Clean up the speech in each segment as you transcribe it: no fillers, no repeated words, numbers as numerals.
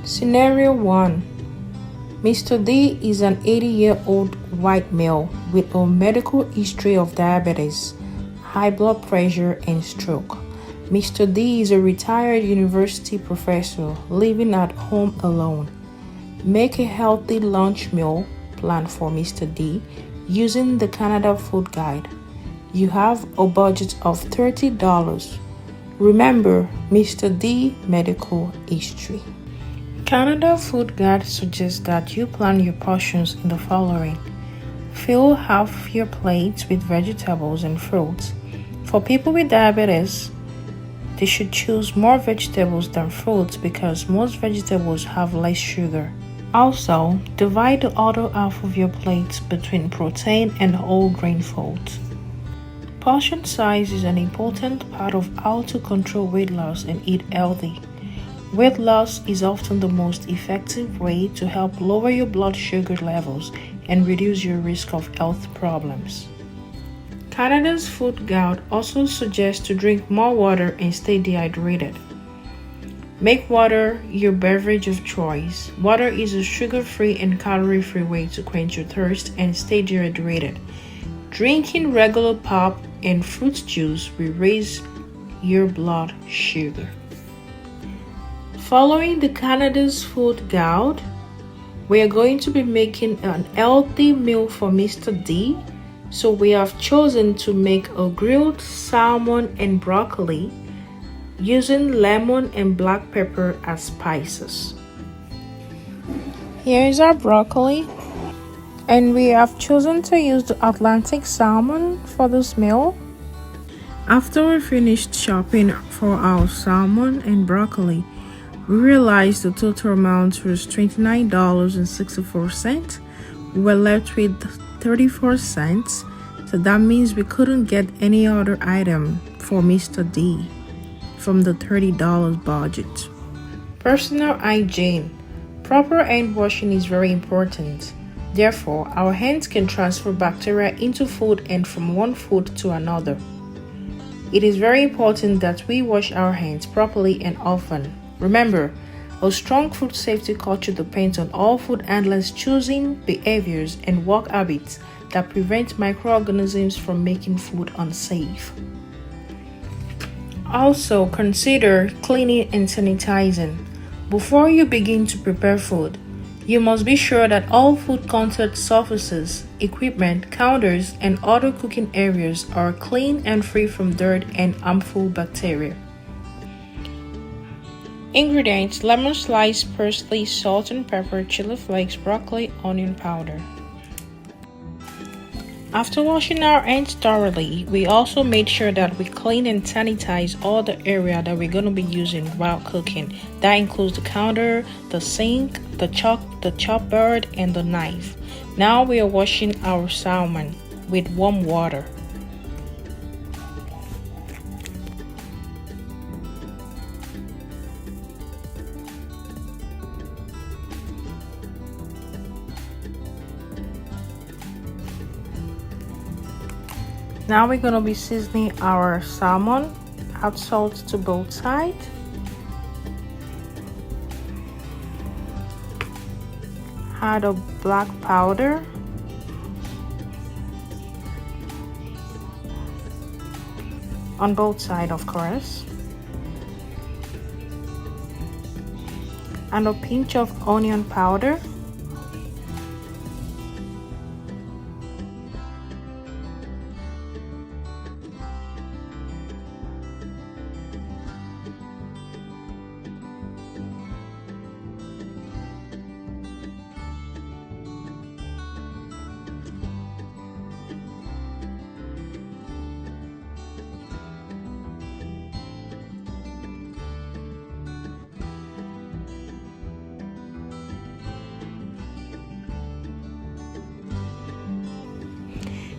Scenario 1. Mr. D is an 80-year-old white male with a medical history of diabetes, high blood pressure, and stroke. Mr. D is a retired university professor living at home alone. Make a healthy lunch meal plan for Mr. D using the Canada Food Guide. You have a budget of $30. Remember Mr. D medical history. Canada Food Guide suggests that you plan your portions in the following. Fill half your plate with vegetables and fruits. For people with diabetes, they should choose more vegetables than fruits because most vegetables have less sugar. Also, divide the other half of your plate between protein and whole grain foods. Portion size is an important part of how to control weight loss and eat healthy. Weight loss is often the most effective way to help lower your blood sugar levels and reduce your risk of health problems. Canada's Food Guide also suggests to drink more water and stay dehydrated. Make water your beverage of choice. Water is a sugar-free and calorie-free way to quench your thirst and stay dehydrated. Drinking regular pop and fruit juice will raise your blood sugar. Following the Canada's Food Guide, we are going to be making an healthy meal for Mr. D. So we have chosen to make a grilled salmon and broccoli using lemon and black pepper as spices. Here is our broccoli, and we have chosen to use the Atlantic salmon for this meal. After we finished shopping for our salmon and broccoli, we realized the total amount was $29.64. We were left with 34 cents, so that means we couldn't get any other item for Mr. D from the $30 budget. Personal hygiene. Proper hand washing is very important. Therefore, our hands can transfer bacteria into food and from one food to another. It is very important that we wash our hands properly and often. Remember, a strong food safety culture depends on all food handlers choosing behaviors and work habits that prevent microorganisms from making food unsafe. Also, consider cleaning and sanitizing. Before you begin to prepare food, you must be sure that all food contact surfaces, equipment, counters, and other cooking areas are clean and free from dirt and harmful bacteria. Ingredients: lemon slice, parsley, salt and pepper, chili flakes, broccoli, onion powder. After washing our hands thoroughly, we also made sure that we clean and sanitize all the area that we're going to be using while cooking. That includes the counter, the sink, the chopboard, and the knife. Now we are washing our salmon with warm water. Now we're going to be seasoning our salmon. Add salt to both sides. Add a black powder. On both sides, of course. And a pinch of onion powder.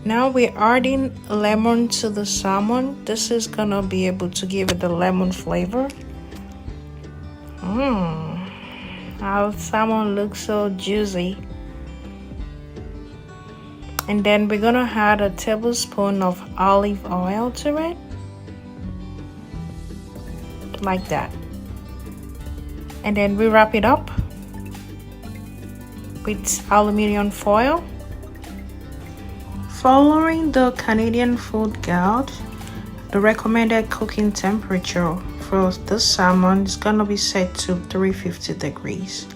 Now we're adding lemon to the salmon. This is gonna be able to give it the lemon flavor. Our salmon looks so juicy. And then we're gonna add a tablespoon of olive oil to it. Like that. and then we wrap it up with aluminum foil. Following the Canadian Food Guide, the recommended cooking temperature for this salmon is gonna be set to 350 degrees.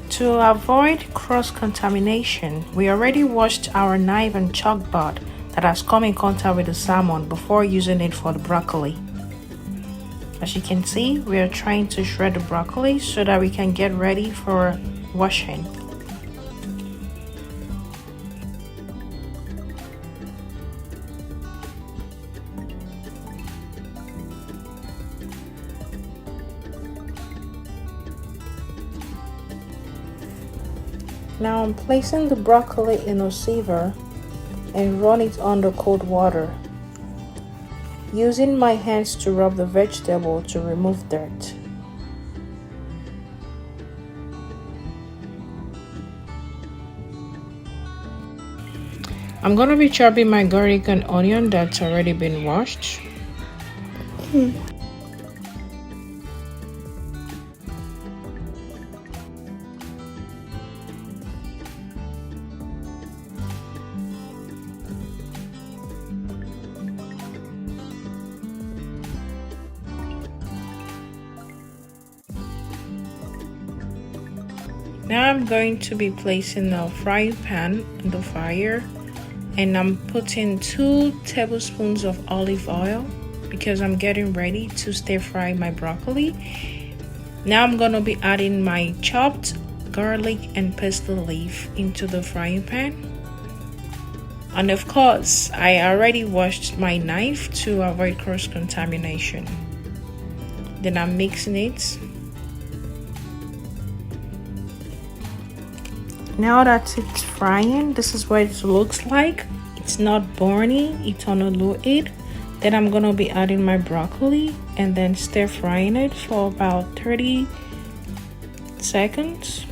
To avoid cross-contamination, we already washed our knife and chalk board that has come in contact with the salmon before using it for the broccoli. As you can see, we are trying to shred the broccoli so that we can get ready for washing. Now I'm placing the broccoli in a sieve and run it under cold water, using my hands to rub the vegetable to remove dirt. I'm gonna be chopping my garlic and onion that's already been washed. Now I'm going to be placing a frying pan on the fire, and I'm putting 2 tablespoons of olive oil because I'm getting ready to stir fry my broccoli. Now I'm gonna be adding my chopped garlic and parsley leaf into the frying pan. And of course, I already washed my knife to avoid cross-contamination. Then I'm mixing it. Now that it's frying, this is what it looks like. It's not burning, it's on a low heat. Then I'm gonna be adding my broccoli and then stir frying it for about 30 seconds.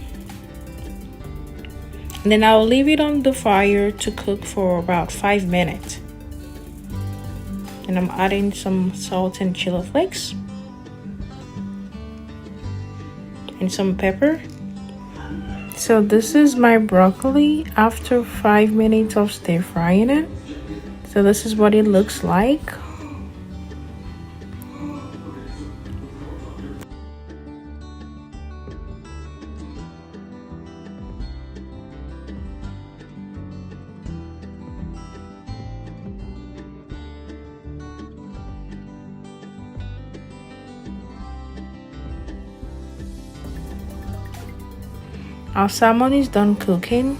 And then I'll leave it on the fire to cook for about 5 minutes. And I'm adding some salt and chili flakes and some pepper. So this is my broccoli after 5 minutes of stir frying it. So this is what it looks like. Our salmon is done cooking,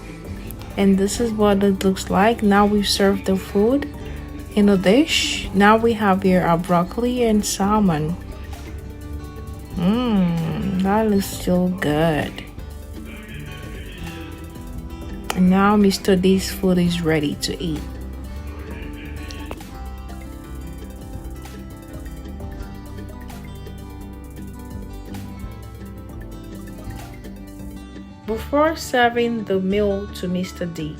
and this is what it looks like. Now we've served the food in a dish. Now we have here our broccoli and salmon. That looks so good. And now Mr. D's food is ready to eat. Before serving the meal to Mr. D,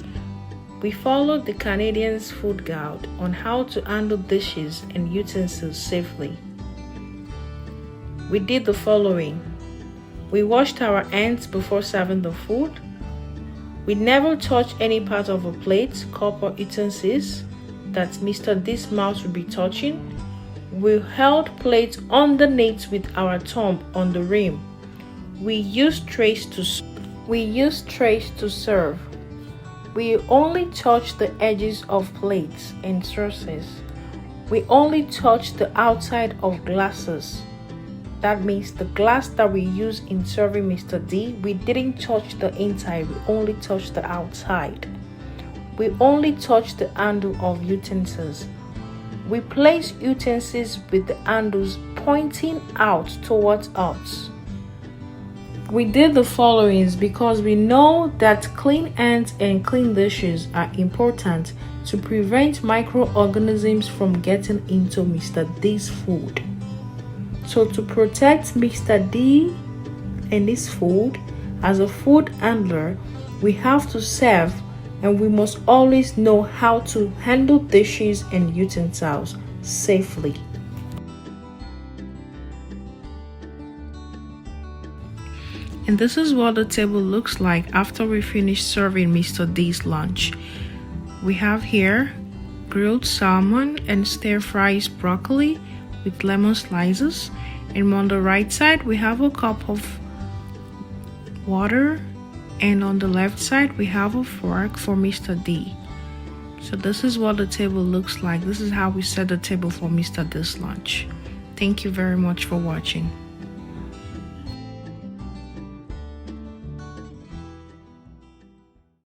we followed the Canadian's Food Guide on how to handle dishes and utensils safely. We did the following. We washed our hands before serving the food. We never touched any part of a plate, cup, or utensils that Mr. D's mouth would be touching. We held plates underneath with our thumb on the rim. We used trays to serve. We only touch the edges of plates and saucers. We only touch the outside of glasses. That means the glass that we use in serving Mr. D, we didn't touch the inside, we only touched the outside. We only touch the handle of utensils. We place utensils with the handles pointing out towards us. We did the followings because we know that clean hands and clean dishes are important to prevent microorganisms from getting into Mr. D's food. So to protect Mr. D and his food, as a food handler, we have to serve, and we must always know how to handle dishes and utensils safely. And this is what the table looks like after we finish serving Mr. D's lunch. We have here grilled salmon and stir-fried broccoli with lemon slices. And on the right side, we have a cup of water. And on the left side, we have a fork for Mr. D. So this is what the table looks like. This is how we set the table for Mr. D's lunch. Thank you very much for watching.